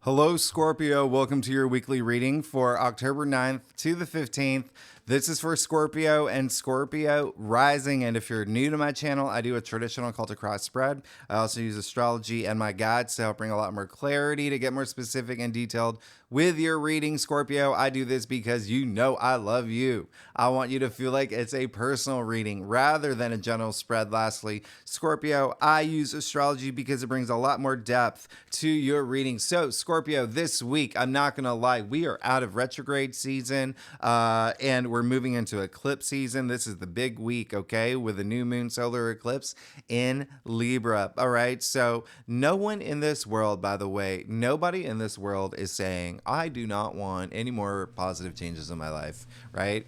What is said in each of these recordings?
Hello, Scorpio. Welcome to your weekly reading for October 9th to the 15th. This is for Scorpio and Scorpio rising. And if you're new to my channel, I do a traditional cultic cross spread. I also use astrology and my guides to help bring a lot more clarity, to get more specific and detailed with your reading, Scorpio. I do this because you know I love you. I want you to feel like it's a personal reading rather than a general spread. Lastly, Scorpio, I use astrology because it brings a lot more depth to your reading. So, Scorpio, this week, I'm not going to lie, we are out of retrograde season and we're moving into eclipse season. This is the big week, okay, with a new moon solar eclipse in Libra. All right, so no one in this world, by the way, nobody in this world is saying, I do not want any more positive changes in my life, right?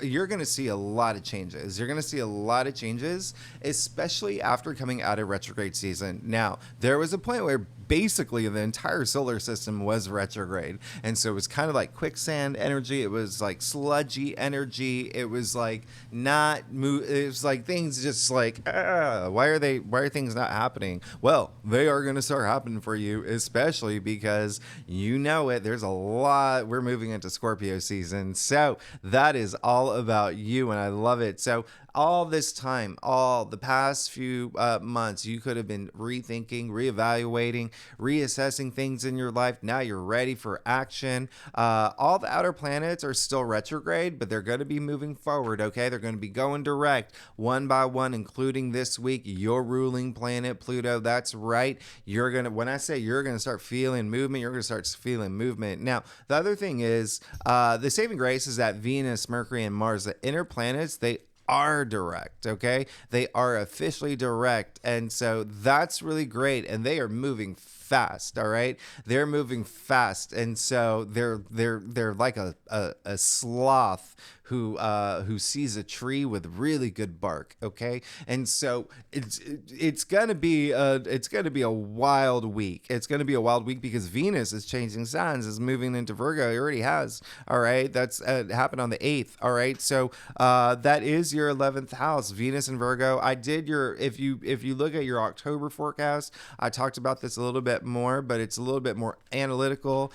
You're going to see a lot of changes. You're going to see a lot of changes, especially after coming out of retrograde season. Now, there was a point where basically the entire solar system was retrograde, and so it was kind of like quicksand energy. It was like sludgy energy. It was like it was like things just like why are things not happening? Well, they are going to start happening for you, especially because you know it, there's a lot. We're moving into Scorpio season, so that is all about you, and I love it. So all this time, all the past few months, you could have been rethinking, reevaluating, reassessing things in your life. Now you're ready for action. All the outer planets are still retrograde, but they're going to be moving forward, okay? They're going to be going direct one by one, including this week, your ruling planet, Pluto. That's right. When I say you're going to start feeling movement, you're going to start feeling movement. Now, the other thing is, the saving grace is that Venus, Mercury, and Mars, the inner planets, they are direct, okay? They are officially direct, and so that's really great, and they are moving fast, all right? They're moving fast, and so they're like a sloth who sees a tree with really good bark, okay? And so it's gonna be a wild week. It's gonna be a wild week because Venus is changing signs, is moving into Virgo. It already has, all right? That's happened on the 8th, all right? So that is your 11th house, Venus and Virgo. If you look at your October forecast, I talked about this a little bit more, but it's a little bit more analytical.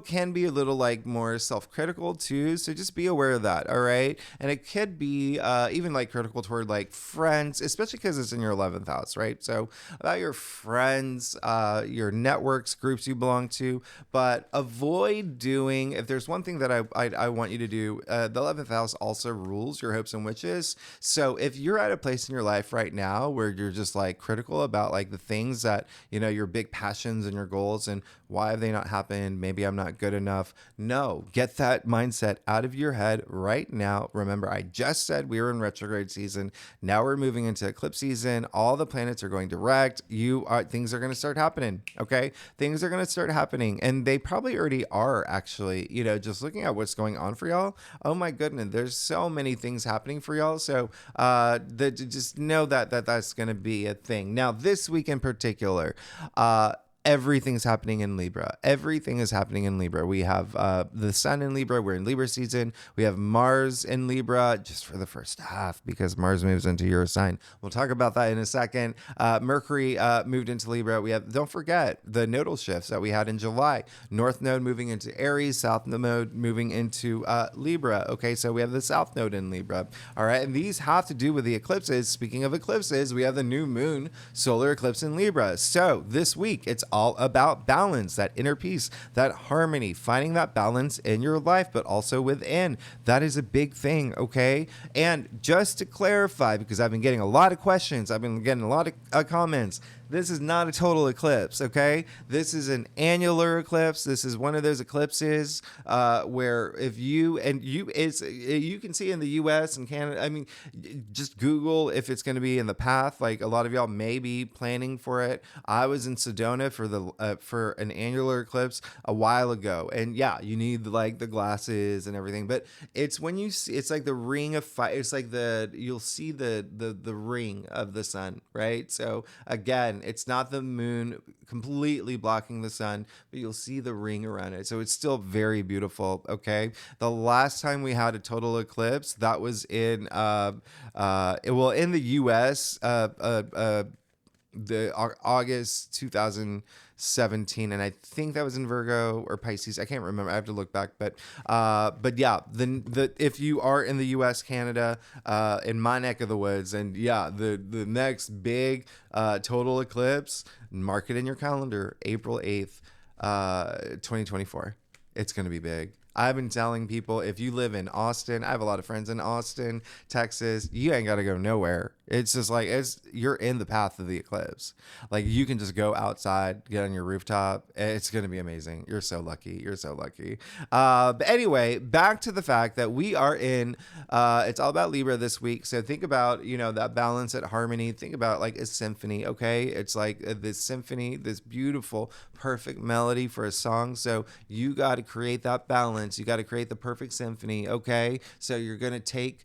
Can be a little like more self-critical too. So just be aware of that. All right. And it could be even like critical toward like friends, especially because it's in your 11th house, right? So about your friends, your networks, groups you belong to, but avoid doing, if there's one thing that I want you to do, the 11th house also rules your hopes and wishes. So if you're at a place in your life right now where you're just like critical about like the things that, you know, your big passions and your goals and why have they not happened? Maybe I'm not good enough. No, get that mindset out of your head right now. Remember, I just said we were in retrograde season. Now we're moving into eclipse season. All the planets are going direct. Things are going to start happening. Okay. Things are going to start happening. And they probably already are actually, you know, just looking at what's going on for y'all. Oh my goodness. There's so many things happening for y'all. So just know that's going to be a thing. Now, this week in particular, everything's happening in Libra. Everything is happening in Libra. We have the sun in Libra. We're in Libra season. We have Mars in Libra just for the first half because Mars moves into your sign. We'll talk about that in a second. Mercury moved into Libra. Don't forget the nodal shifts that we had in July. North node moving into Aries, south node moving into Libra. Okay, so we have the south node in Libra. All right, and these have to do with the eclipses. Speaking of eclipses, we have the new moon solar eclipse in Libra. So this week, it's all about balance, that inner peace, that harmony, finding that balance in your life, but also within. That is a big thing, okay? And just to clarify, because I've been getting a lot of questions, I've been getting a lot of comments, this is not a total eclipse, okay? This is an annular eclipse. This is one of those eclipses where you can see in the U.S. and Canada. I mean, just Google if it's going to be in the path. Like a lot of y'all may be planning for it. I was in Sedona for an annular eclipse a while ago, and yeah, you need like the glasses and everything. But it's when you see, it's like the ring of fire. It's like you'll see the ring of the sun, right? So again, it's not the moon completely blocking the sun, but you'll see the ring around it. So it's still very beautiful. Okay. The last time we had a total eclipse, that was in the US, August 2017, and I think that was in Virgo or Pisces. I can't remember. I have to look back, but yeah, the if you are in the U.S., Canada, in my neck of the woods, and yeah, the next big total eclipse, mark it in your calendar, April 8th, 2024. It's gonna be big. I've been telling people, if you live in Austin, I have a lot of friends in Austin, Texas, you ain't got to go nowhere. It's just like, you're in the path of the eclipse. Like, you can just go outside, get on your rooftop. It's going to be amazing. You're so lucky. You're so lucky. But anyway, back to the fact that we are in, it's all about Libra this week. So think about, that balance at harmony. Think about like a symphony. Okay. It's like this symphony, this beautiful, perfect melody for a song. So you got to create that balance. You got to create the perfect symphony. Okay. So you're going to take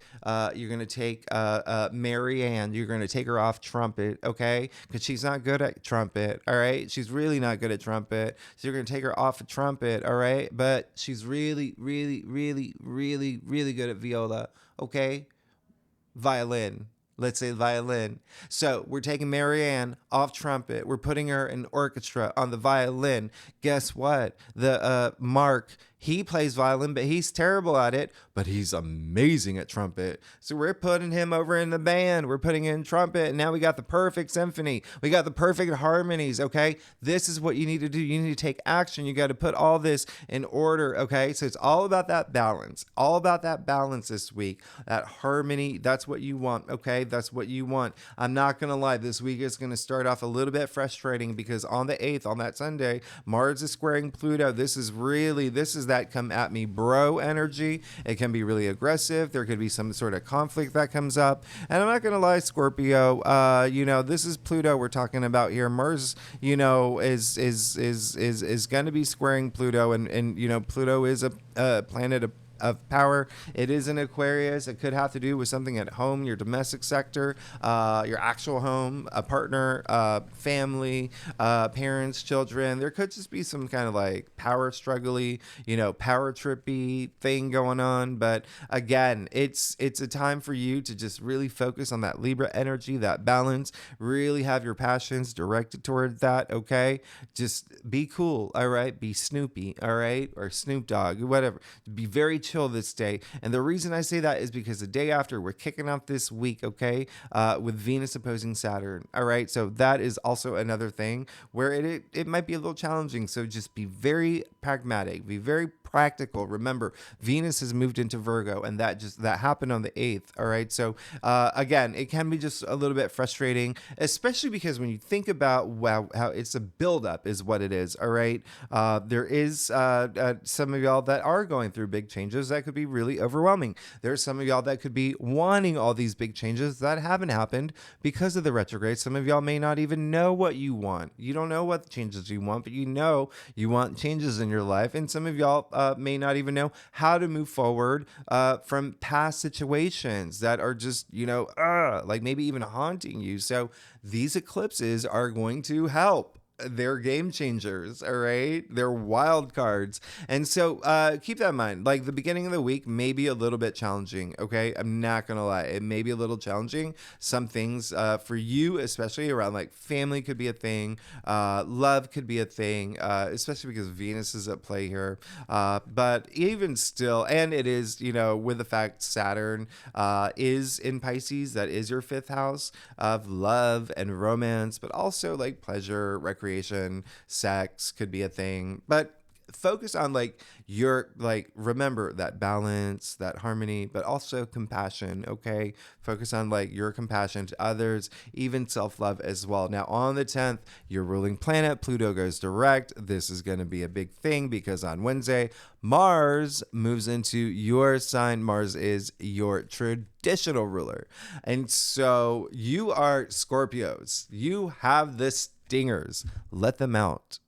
Mary Ann. You're going to take her off trumpet. Okay. Because she's not good at trumpet. All right. She's really not good at trumpet. So you're going to take her off a trumpet. All right. But she's really, really, really, really, really good at viola. Okay. Violin. Let's say violin. So we're taking Marianne off trumpet. We're putting her in orchestra on the violin. Guess what? The Mark, he plays violin, but he's terrible at it, but he's amazing at trumpet. So we're putting him over in the band. We're putting in trumpet, and now we got the perfect symphony. We got the perfect harmonies, okay? This is what you need to do. You need to take action. You got to put all this in order, okay? So it's all about that balance. All about that balance this week. That harmony, that's what you want, okay? That's what you want. I'm not going to lie. This week is going to start off a little bit frustrating because on the 8th, on that Sunday, Mars is squaring Pluto. This is that come at me bro energy. It can be really aggressive. There could be some sort of conflict that comes up. And I'm not going to lie, Scorpio, this is Pluto we're talking about here. Mars, is going to be squaring Pluto, and Pluto is a planet of power. It is in Aquarius. It could have to do with something at home, your domestic sector, your actual home, a partner, family, parents, children. There could just be some kind of like power struggly, power trippy thing going on. But again, it's a time for you to just really focus on that Libra energy, that balance, really have your passions directed toward that. Okay. Just be cool. All right. Be Snoopy. All right. Or Snoop Dogg, whatever. Be very chill this day. And the reason I say that is because the day after, we're kicking off this week, okay, with Venus opposing Saturn. All right. So that is also another thing where it might be a little challenging. So just be very pragmatic, be very practical. Remember, Venus has moved into Virgo, and that happened on the 8th. All right. So again, it can be just a little bit frustrating, especially because when you think about how it's a buildup is what it is. All right. There is some of y'all that are going through big changes that could be really overwhelming. There's some of y'all that could be wanting all these big changes that haven't happened because of the retrograde. Some of y'all may not even know what you want. You don't know what changes you want, but you want changes in your life. And some of y'all may not even know how to move forward from past situations that are just, like maybe even haunting you. So these eclipses are going to help. They're game changers, all right? They're wild cards. And so keep that in mind. Like the beginning of the week may be a little bit challenging, okay? I'm not going to lie. It may be a little challenging. Some things for you, especially around like family could be a thing. Love could be a thing, especially because Venus is at play here. But even still, and it is, with the fact Saturn is in Pisces, that is your 5th house of love and romance, but also like pleasure, recreation, sex could be a thing. But focus on remember that balance, that harmony, but also compassion. Okay. Focus on your compassion to others, even self-love as well. Now on the 10th, your ruling planet, Pluto, goes direct. This is going to be a big thing because on Wednesday, Mars moves into your sign. Mars is your traditional ruler. And so you are Scorpios. You have the stingers. Let them out.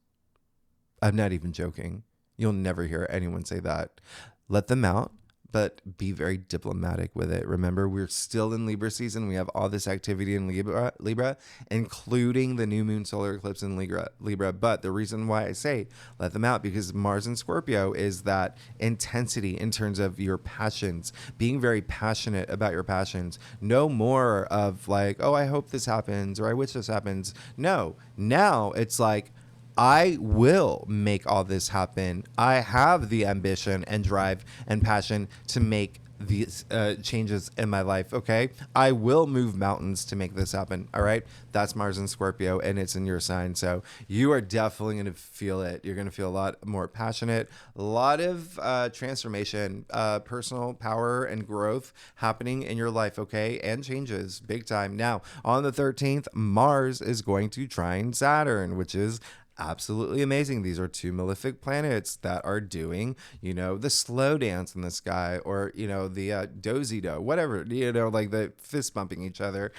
I'm not even joking. You'll never hear anyone say that. Let them out but be very diplomatic with it. Remember, we're still in Libra season. We have all this activity in Libra, including the new moon solar eclipse in Libra. But the reason why I say let them out, because Mars in Scorpio is that intensity in terms of your passions, being very passionate about your passions. No more of like, oh, I hope this happens or I wish this happens. No, now it's like, I will make all this happen. I have the ambition and drive and passion to make these changes in my life. Okay. I will move mountains to make this happen. All right. That's Mars in Scorpio, and it's in your sign. So you are definitely going to feel it. You're going to feel a lot more passionate, a lot of transformation, personal power and growth happening in your life. Okay. And changes big time. Now on the 13th, Mars is going to trine Saturn, which is absolutely amazing. These are two malefic planets that are doing, the slow dance in the sky, or, the dozy-do, whatever, like the fist bumping each other.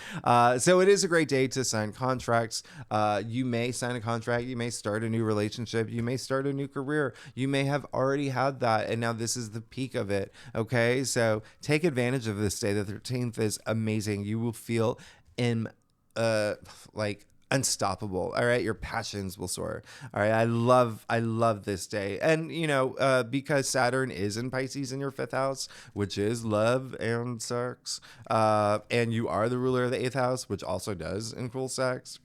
So it is a great day to sign contracts. You may sign a contract. You may start a new relationship. You may start a new career. You may have already had that, and now this is the peak of it. Okay, so take advantage of this day. The 13th is amazing. You will feel unstoppable. All right. Your passions will soar. All right. I love this day. And, because Saturn is in Pisces in your 5th house, which is love and sex, and you are the ruler of the 8th house, which also does include sex.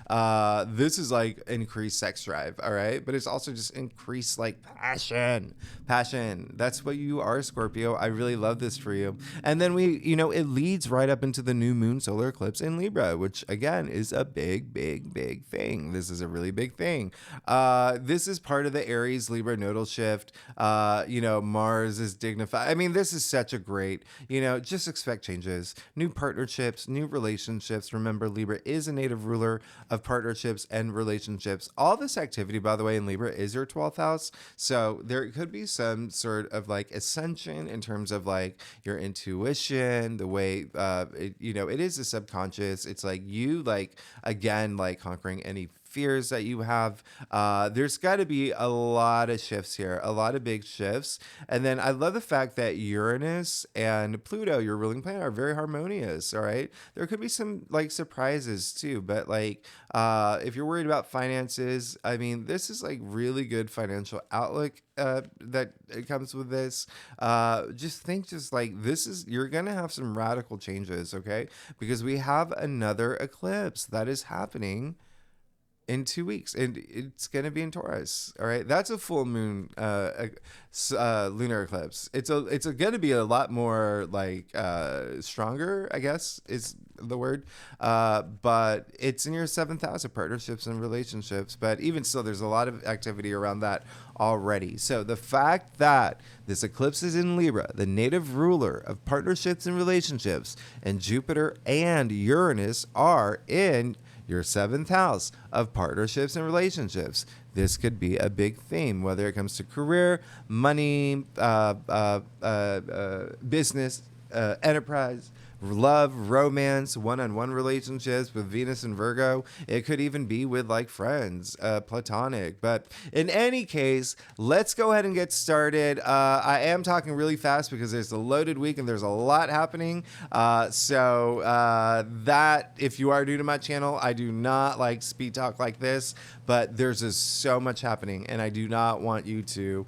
This is like increased sex drive. All right. But it's also just increased like passion. That's what you are, Scorpio. I really love this for you. And then it leads right up into the new moon solar eclipse in Libra, which again is a big thing. This is a really big thing. This is part of the Aries Libra nodal shift. Mars is dignified. I mean, this is such a great, just expect changes, new partnerships, new relationships. Remember, Libra is a native ruler of partnerships and relationships. All this activity, by the way, in Libra is your 12th house. So there could be some sort of like ascension in terms of like your intuition, the way, it is a subconscious. It's like you again, like conquering any fears that you have. There's got to be a lot of shifts here, a lot of big shifts. And then I love the fact that Uranus and Pluto, your ruling planet, are very harmonious. All right. There could be some like surprises too, but if you're worried about finances, I mean, this is like really good financial outlook that it comes with this. You're going to have some radical changes. Okay. Because we have another eclipse that is happening in 2 weeks, and it's going to be in Taurus. All right. That's a full moon, lunar eclipse. It's going to be a lot more stronger, I guess is the word. But it's in your 7th house of partnerships and relationships. But even still, there's a lot of activity around that already. So the fact that this eclipse is in Libra, the native ruler of partnerships and relationships, and Jupiter and Uranus are in your 7th house of partnerships and relationships. This could be a big theme, whether it comes to career, money, business, enterprise, love, romance, one-on-one relationships with Venus and Virgo. It could even be with like friends, platonic. But in any case, let's go ahead and get started. I am talking really fast because it's a loaded week and there's a lot happening. So that if you are new to my channel, I do not like speed talk like this, but there's just so much happening and I do not want you to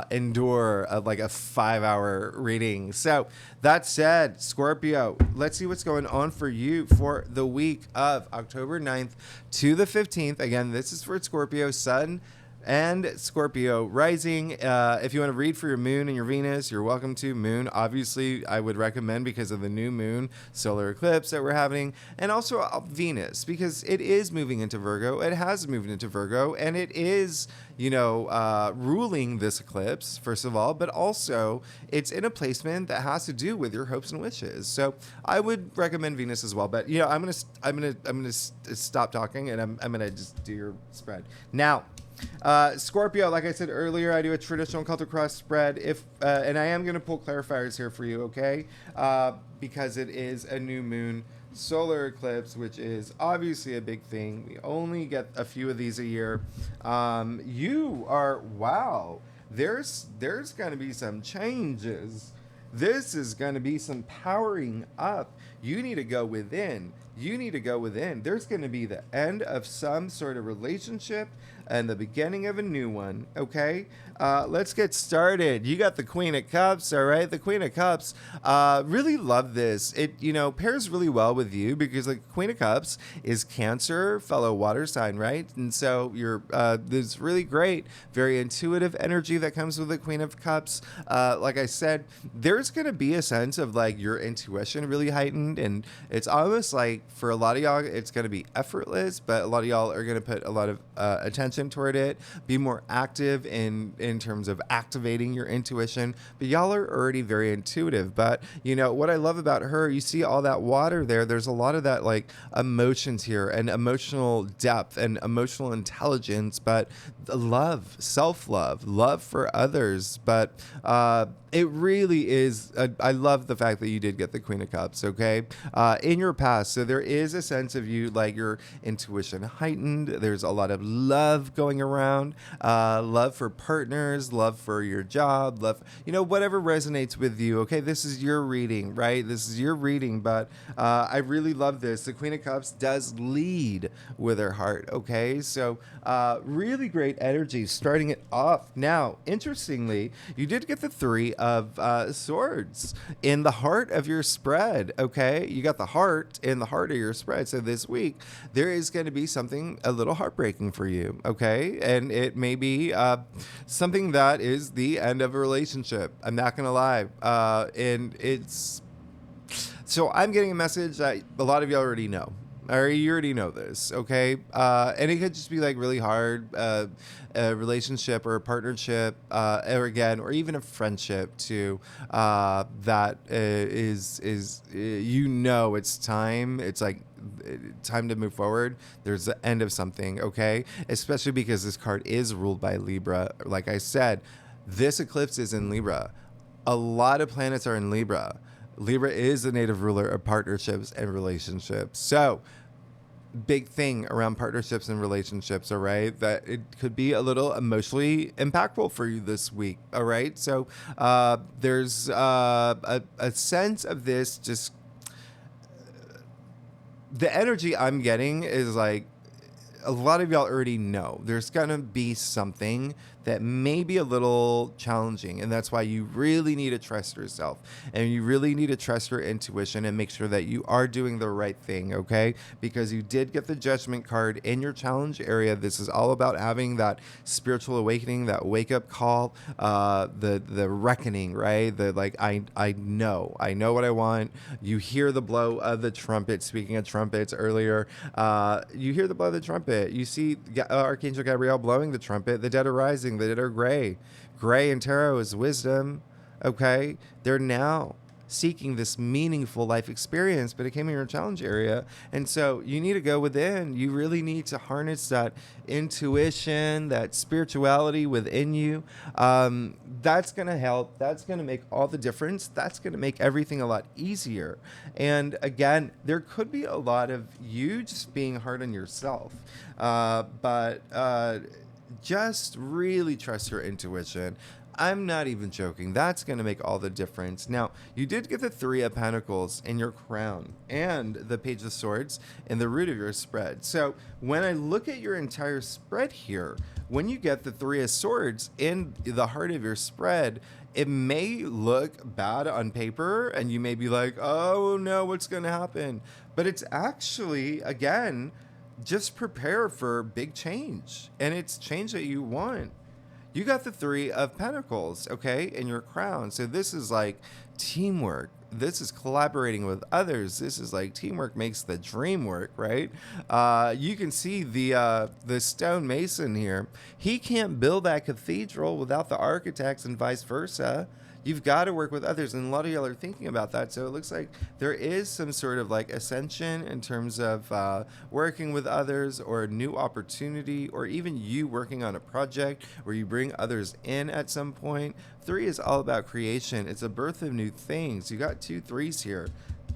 endure a 5-hour reading. So that said, Scorpio, let's see what's going on for you for the week of October 9th to the 15th. Again, this is for Scorpio Sun and Scorpio rising. If you want to read for your moon and your Venus, you're welcome to. Moon, obviously, I would recommend because of the new moon solar eclipse that we're having, and also Venus because it is moving into Virgo. It has moved into Virgo, and it is, ruling this eclipse, first of all, but also it's in a placement that has to do with your hopes and wishes. So I would recommend Venus as well. But I'm gonna stop talking and I'm gonna just do your spread now. Scorpio, like I said earlier, I do a traditional Celtic cross spread. And I am going to pull clarifiers here for you, okay? Because it is a new moon solar eclipse, which is obviously a big thing. We only get a few of these a year. You are, wow. there's going to be some changes. This is going to be some powering up. You need to go within. You need to go within. There's going to be the end of some sort of relationship and the beginning of a new one. Okay, let's get started. You got the Queen of Cups. All right, the Queen of Cups. Really love this. It pairs really well with you because the Queen of Cups is Cancer, fellow water sign, right? And so you're this really great, very intuitive energy that comes with the Queen of Cups. Like I said, there's going to be a sense of like your intuition really heightened, and it's almost like for a lot of y'all it's going to be effortless, but a lot of y'all are going to put a lot of attention toward it, be more active in terms of activating your intuition. But y'all are already very intuitive. But what I love about her, you see all that water there, there's a lot of that like emotions here and emotional depth and emotional intelligence, but love, self-love, love for others. But it really is. I love the fact that you did get the Queen of Cups, okay, in your past. So there is a sense of you, like your intuition heightened. There's a lot of love going around, love for partners, love for your job, love, whatever resonates with you, okay? This is your reading, right? This is your reading, but I really love this. The Queen of Cups does lead with her heart, okay? So really great energy starting it off. Now, interestingly, you did get the Three of Swords in the heart of your spread, okay? You got the heart in the heart of your spread. So this week, there is going to be something a little heartbreaking for you, okay? And it may be something that is the end of a relationship. I'm not going to lie. And it's... So I'm getting a message that a lot of you already know. Or you already know this, okay? And it could just be like really hard, a relationship or a partnership, or even a friendship too. That is it's time. It's like time to move forward. There's the end of something, okay? Especially because this card is ruled by Libra. Like I said, this eclipse is in Libra. A lot of planets are in Libra. Libra is the native ruler of partnerships and relationships. So, big thing around partnerships and relationships, all right? That it could be a little emotionally impactful for you this week, all right? So, there's a sense of this just... The energy I'm getting is like, a lot of y'all already know there's going to be something that may be a little challenging, and that's why you really need to trust yourself, and you really need to trust your intuition and make sure that you are doing the right thing, okay? Because you did get the Judgment card in your challenge area. This is all about having that spiritual awakening, that wake-up call, the reckoning, right? The like, I know what I want. You hear the blow of the trumpet. Speaking of trumpets earlier, you hear the blow of the trumpet. You see Archangel Gabriel blowing the trumpet. The dead are rising. The dead are gray. Gray in tarot is wisdom. Okay, they're now seeking this meaningful life experience, but it came in your challenge area, and so you need to go within. You really need to harness that intuition, that spirituality within you. That's going to help. That's going to make all the difference. That's going to make everything a lot easier. And again, there could be a lot of you just being hard on yourself, but just really trust your intuition. I'm not even joking. That's going to make all the difference. Now, you did get the Three of Pentacles in your crown and the Page of Swords in the root of your spread. So when I look at your entire spread here, when you get the Three of Swords in the heart of your spread, it may look bad on paper and you may be like, oh no, what's going to happen? But it's actually, again, just prepare for big change, and it's change that you want. You got the Three of Pentacles, okay, in your crown. So this is like teamwork. This is collaborating with others. This is like teamwork makes the dream work, right? You can see the stonemason here. He can't build that cathedral without the architects and vice versa. You've got to work with others, and a lot of y'all are thinking about that. So it looks like there is some sort of like ascension in terms of working with others, or a new opportunity, or even you working on a project where you bring others in at some point. Three is all about creation. It's a birth of new things. You got 2 3s here.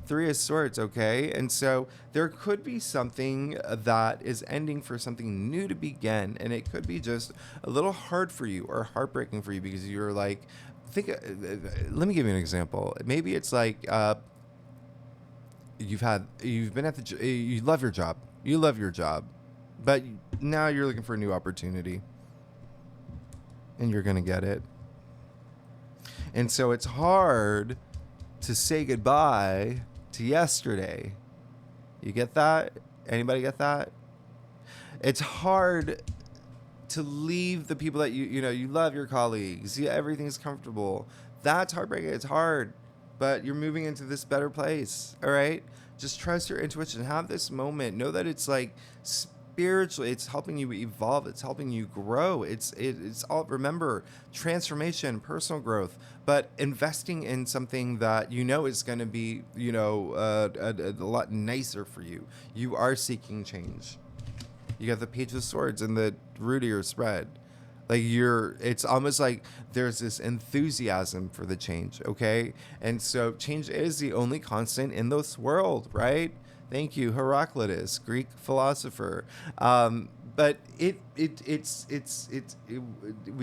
Three of Swords, okay? And so there could be something that is ending for something new to begin. And it could be just a little hard for you or heartbreaking for you because you're like, let me give you an example. Maybe it's like, you've been at you love your job. You love your job. But now you're looking for a new opportunity. And you're going to get it. And so it's hard to say goodbye to yesterday. You get that? Anybody get that? It's hard to leave the people that you love, your colleagues. Yeah, everything's comfortable. That's heartbreaking. It's hard, but you're moving into this better place. All right? Just trust your intuition. Have this moment. Know that it's like spiritually, it's helping you evolve. It's helping you grow. It's all, remember, transformation, personal growth, but investing in something that is going to be, a lot nicer for you. You are seeking change. You got the Page of Swords and the root of your spread. Like it's almost like there's this enthusiasm for the change, okay? And so change is the only constant in this world, right? Thank you, Heraclitus, Greek philosopher. But we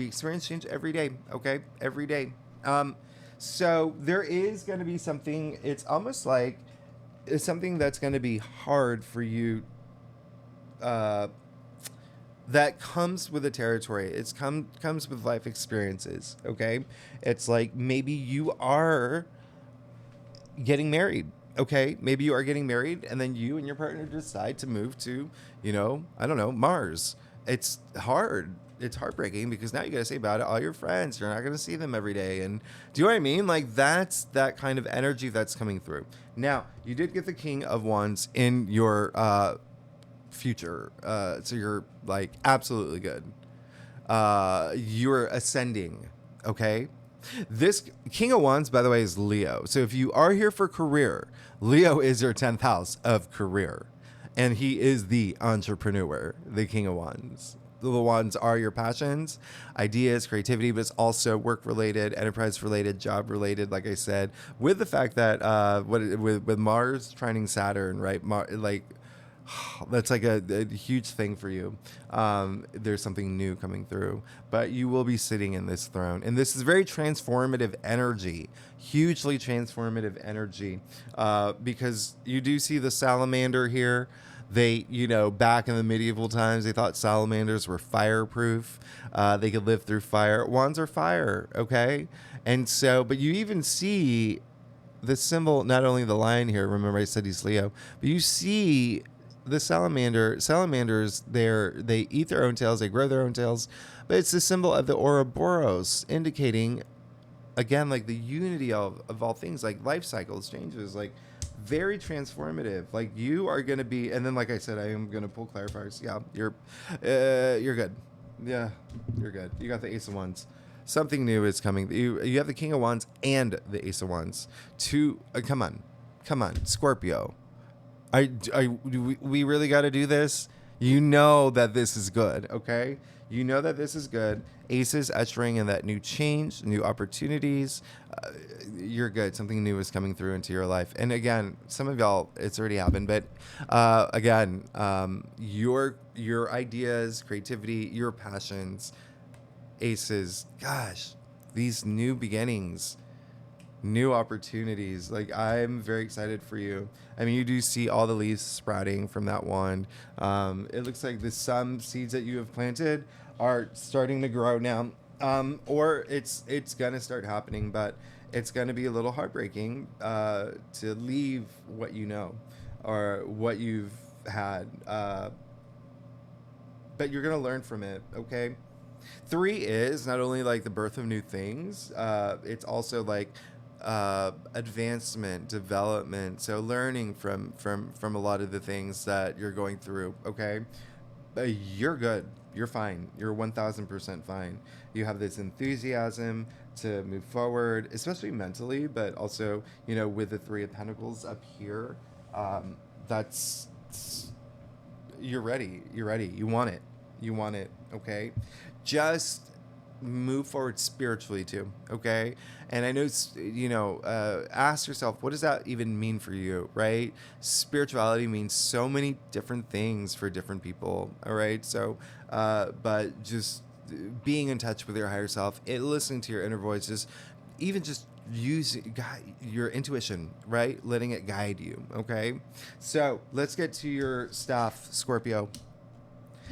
experience change every day, okay? Every day. So there is going to be something. It's almost like it's something that's going to be hard for you. That comes with the territory. It's comes with life experiences. Okay, it's like maybe you are getting married. Okay, maybe you are getting married, and then you and your partner decide to move to, I don't know, Mars. It's hard. It's heartbreaking because now you got to say about it all your friends. You're not going to see them every day, and do you know what I mean? Like that's that kind of energy that's coming through. Now you did get the King of Wands in your future, so you're like absolutely good. You're ascending. Okay, this King of Wands, by the way, is Leo. So if you are here for career, Leo is your 10th house of career, and he is the entrepreneur, the King of Wands. The wands are your passions, ideas, creativity, but it's also work related, enterprise related, job related. Like I said, with the fact that with Mars trining Saturn, right? That's like a huge thing for you. There's something new coming through, but you will be sitting in this throne, and this is very transformative energy, hugely transformative energy, because you do see the salamander here. They, back in the medieval times, they thought salamanders were fireproof. They could live through fire. Wands are fire, okay? And so, but you even see the symbol, not only the lion here, remember I said he's Leo, but you see the salamanders, they eat their own tails, they grow their own tails, but it's the symbol of the Ouroboros, indicating, again, like the unity of all things, like life cycles, changes, like very transformative. Like you are going to be, and then like I said, I am going to pull clarifiers. Yeah, you're good. Yeah, you're good. You got the Ace of Wands. Something new is coming. You have the King of Wands and the Ace of Wands. Come on, Scorpio. Do we really got to do this? You know that this is good, okay? You know that this is good. Aces ushering in that new change, new opportunities. You're good. Something new is coming through into your life. And again, some of y'all, it's already happened. But again, your ideas, creativity, your passions, aces. Gosh, these new beginnings, new opportunities. Like I'm very excited for you. I mean, you do see all the leaves sprouting from that wand. It looks like some seeds that you have planted are starting to grow now, or it's gonna start happening, but it's gonna be a little heartbreaking to leave what you know or what you've had, but you're gonna learn from it. Okay. 3 is not only like the birth of new things, it's also like advancement, development. So learning from a lot of the things that you're going through. Okay, but you're good. You're fine. You're 1000% fine. You have this enthusiasm to move forward, especially mentally, but also with the 3 of Pentacles up here. That's you're ready. You're ready. You want it. You want it. Okay, just move forward spiritually too, okay? And I know, ask yourself, what does that even mean for you, right? Spirituality means so many different things for different people, all right? So, but just being in touch with your higher self, listening to your inner voice, even just using your intuition, right? Letting it guide you, okay? So let's get to your stuff, Scorpio.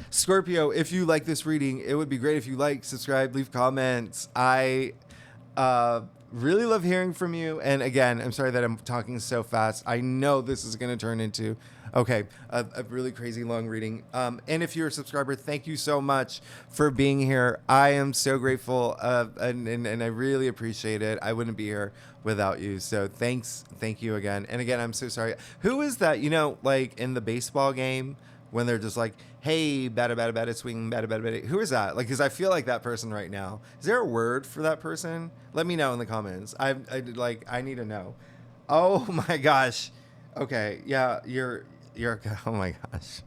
Scorpio, if you like this reading, it would be great if you like, subscribe, leave comments. I really love hearing from you. And again, I'm sorry that I'm talking so fast. I know this is going to turn into, a really crazy long reading. And if you're a subscriber, thank you so much for being here. I am so grateful, and I really appreciate it. I wouldn't be here without you. So thank you again. And again, I'm so sorry. Who is that, like in the baseball game? When they're just like, hey, batta swing, batta. Who is that? Like, because I feel like that person right now. Is there a word for that person? Let me know in the comments. I need to know. Oh my gosh. Okay, yeah, you're. Oh my gosh.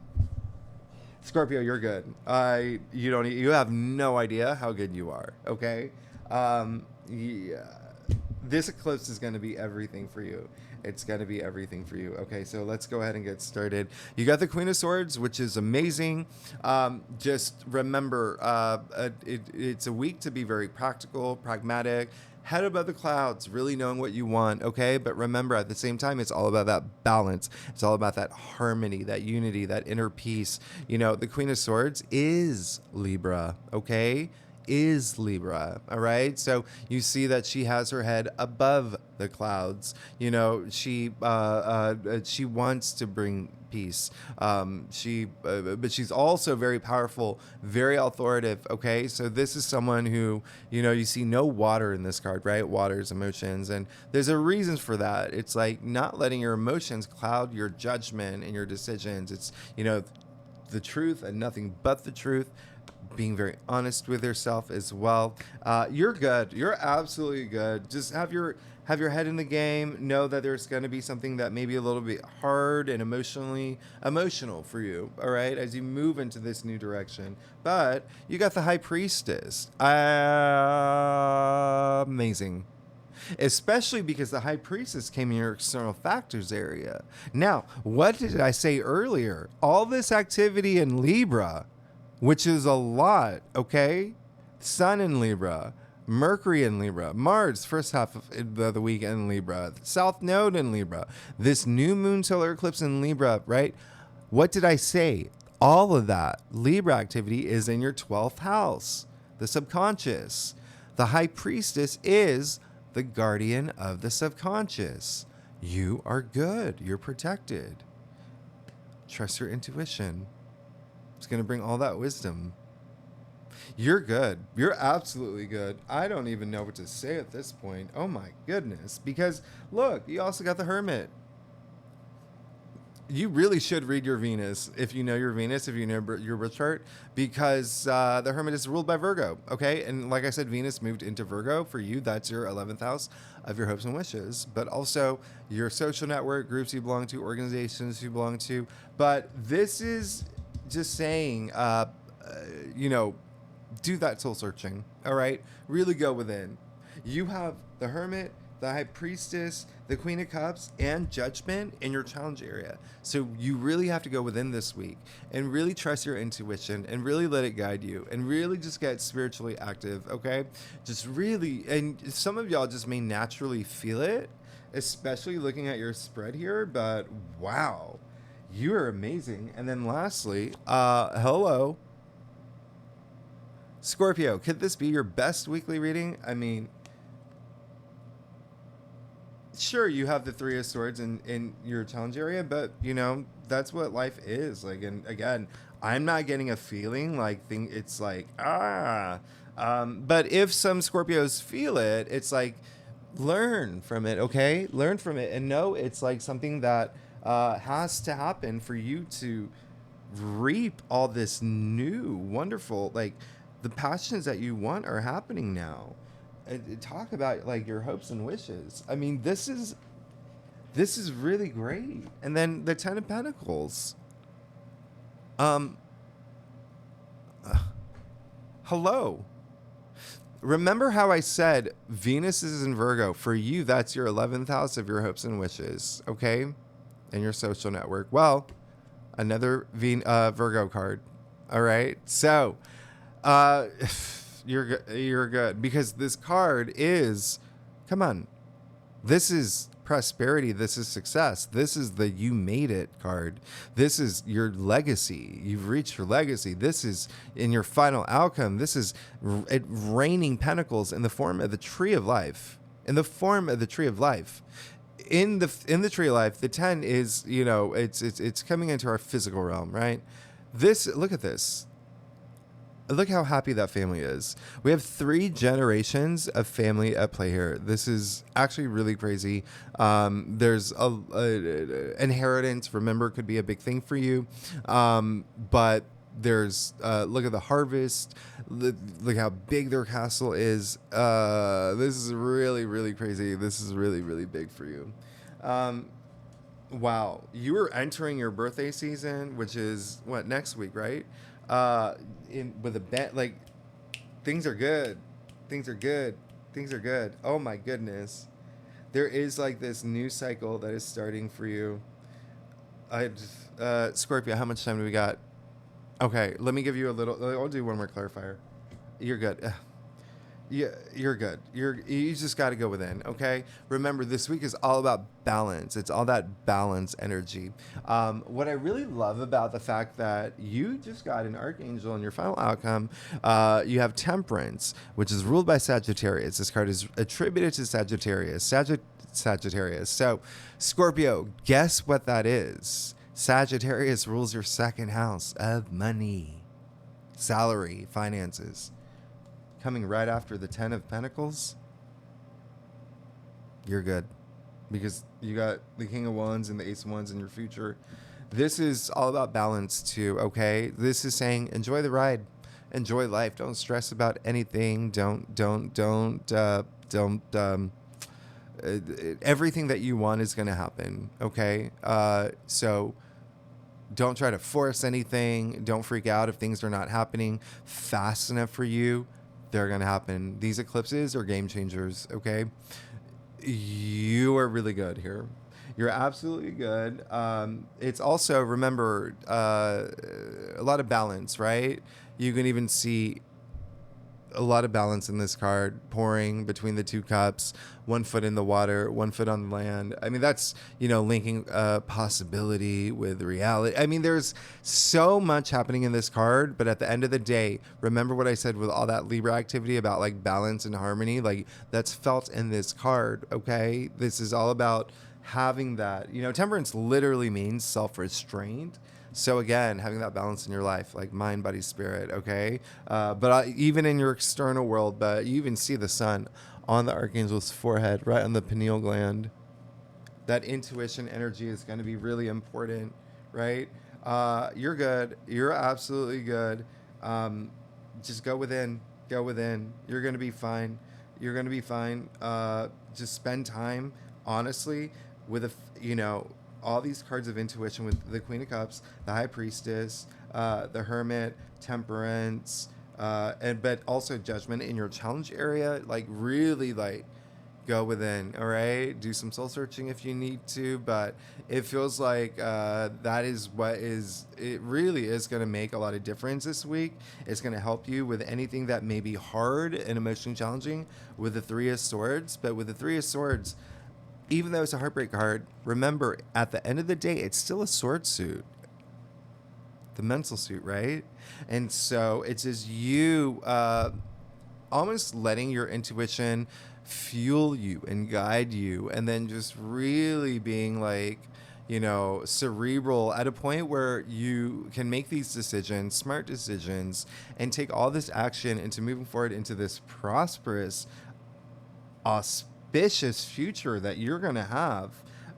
Scorpio, you're good. You have no idea how good you are. Okay. Yeah. This eclipse is going to be everything for you. It's going to be everything for you. Okay, so let's go ahead and get started. You got the Queen of Swords, which is amazing. Just remember, it's a week to be very practical, pragmatic, head above the clouds, really knowing what you want, okay? But remember, at the same time, it's all about that balance. It's all about that harmony, that unity, that inner peace. The Queen of Swords is Libra, okay? Is Libra, all right? So you see that she has her head above the clouds. She wants to bring peace. But she's also very powerful, very authoritative, okay? So this is someone who, you see no water in this card, right? Water is emotions, and there's a reason for that. It's like not letting your emotions cloud your judgment and your decisions. It's, the truth and nothing but the truth. Being very honest with yourself as well. You're good. You're absolutely good. Just have your head in the game. Know that there's going to be something that may be a little bit hard and emotional for you, all right, as you move into this new direction. But you got the High Priestess. Amazing. Especially because the High Priestess came in your external factors area. Now, what did I say earlier? All this activity in Libra, which is a lot, okay? Sun in Libra, Mercury in Libra, Mars first half of the week in Libra, South Node in Libra, this new moon solar eclipse in Libra, right? What did I say? All of that Libra activity is in your 12th house, the subconscious. The High Priestess is the guardian of the subconscious. You are good. You're protected. Trust your intuition. It's going to bring all that wisdom. You're good. You're absolutely good. I don't even know what to say at this point. Oh my goodness. Because look, you also got the Hermit. You really should read your Venus if you know your Venus, if you know your birth chart, because the Hermit is ruled by Virgo, okay? And like I said, Venus moved into Virgo. For you, that's your 11th house of your hopes and wishes, but also your social network, groups you belong to, organizations you belong to. But this is just saying, do that soul searching, all right? Really go within. You have the Hermit, the High Priestess, the Queen of Cups, and Judgment in your challenge area. So you really have to go within this week and really trust your intuition and really let it guide you and really just get spiritually active, okay? Just really, and some of y'all just may naturally feel it, especially looking at your spread here, but wow, you are amazing. And then lastly, hello, Scorpio, could this be your best weekly reading? I mean, sure, you have the Three of Swords in your challenge area, but that's what life is like. And again, I'm not getting a feeling like it's like but if some Scorpios feel it, it's like learn from it, okay? Learn from it and know it's like something that has to happen for you to reap all this new wonderful, like the passions that you want are happening now. And talk about like your hopes and wishes. I mean, this is really great. And then the Ten of Pentacles. Hello. Remember how I said Venus is in Virgo? For you, that's your 11th house of your hopes and wishes, okay? And your social network. Well, another Virgo card. All right. So, uh, you're good because this card is, come on, this is prosperity. This is success. This is the you made it card. This is your legacy. You've reached your legacy. This is in your final outcome. This is raining pentacles in the form of the tree of life. In the form of the tree of life. In the tree of life, the 10 is, it's coming into our physical realm, right? Look at this. Look how happy that family is. We have 3 generations of family at play here. This is actually really crazy. There's a inheritance, remember, could be a big thing for you. But there's, look at the harvest. Look how big their castle is. This is really, really crazy. This is really, really big for you. Wow. You are entering your birthday season, which is what, next week, right? With a bet, like, things are good. Things are good. Things are good. Oh my goodness. There is like this new cycle that is starting for you. Scorpio, how much time do we got? Okay, let me give you a little, I'll do one more clarifier. You're good. Yeah, you're good. You just got to go within, okay? Remember, this week is all about balance. It's all that balance energy. What I really love about the fact that you just got an archangel in your final outcome, you have Temperance, which is ruled by Sagittarius. This card is attributed to Sagittarius. Sagittarius. So, Scorpio, guess what that is? Sagittarius rules your second house of money, salary, finances. Coming right after the 10 of Pentacles, you're good. Because you got the King of Wands and the Ace of Wands in your future. This is all about balance too, okay? This is saying enjoy the ride. Enjoy life. Don't stress about anything. Everything that you want is going to happen, okay? So don't try to force anything. Don't freak out if things are not happening fast enough for you. They're going to happen. These eclipses are game changers, okay? You are really good here. You're absolutely good. It's also, remember, a lot of balance, right? You can even see a lot of balance in this card, pouring between the 2 cups, 1 foot in the water, 1 foot on the land. I mean, that's, linking possibility with reality. I mean, there's so much happening in this card, but at the end of the day, remember what I said with all that Libra activity about like balance and harmony, like that's felt in this card, okay? This is all about having that, temperance literally means self-restraint. So again, having that balance in your life, like mind, body, spirit, okay? But even in your external world, but you even see the sun on the archangel's forehead, right on the pineal gland. That intuition energy is going to be really important, right? You're good. You're absolutely good. Just go within. Go within. You're going to be fine. You're going to be fine. Just spend time, honestly, with all these cards of intuition with the Queen of Cups, the High Priestess, the Hermit, Temperance, but also Judgment in your challenge area. Like really, like go within. All right, do some soul searching if you need to, but it feels like that is what is. It really is going to make a lot of difference this week. It's going to help you with anything that may be hard and emotionally challenging with the 3 of Swords. But with the 3 of Swords, even though it's a heartbreak card, remember, at the end of the day, it's still a sword suit. The mental suit, right? And so it's just you almost letting your intuition fuel you and guide you, and then just really being like, cerebral at a point where you can make these decisions, smart decisions, and take all this action into moving forward into this prosperous, ambitious future that you're going to have.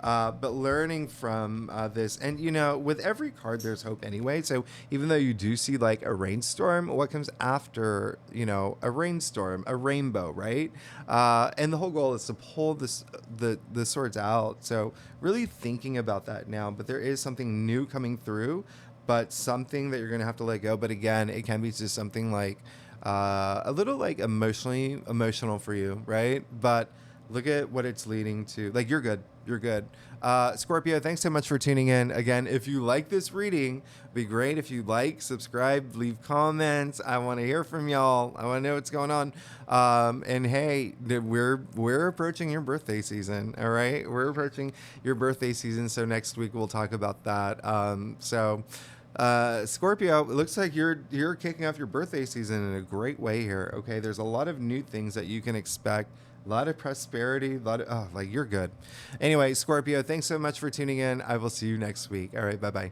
But learning from this, and with every card there's hope anyway. So even though you do see like a rainstorm, what comes after a rainstorm, a rainbow, right? And the whole goal is to pull the swords out. So really thinking about that now. But there is something new coming through, but something that you're going to have to let go. But again, it can be just something like a little like emotional for you, right? But look at what it's leading to. Like, you're good. You're good. Scorpio, thanks so much for tuning in. Again, if you like this reading, it'd be great if you like, subscribe, leave comments. I want to hear from y'all. I want to know what's going on. And hey, we're approaching your birthday season. All right, we're approaching your birthday season. So next week we'll talk about that. Scorpio, it looks like you're kicking off your birthday season in a great way here. Okay, there's a lot of new things that you can expect. A lot of prosperity, like, you're good. Anyway, Scorpio, thanks so much for tuning in. I will see you next week. All right, bye-bye.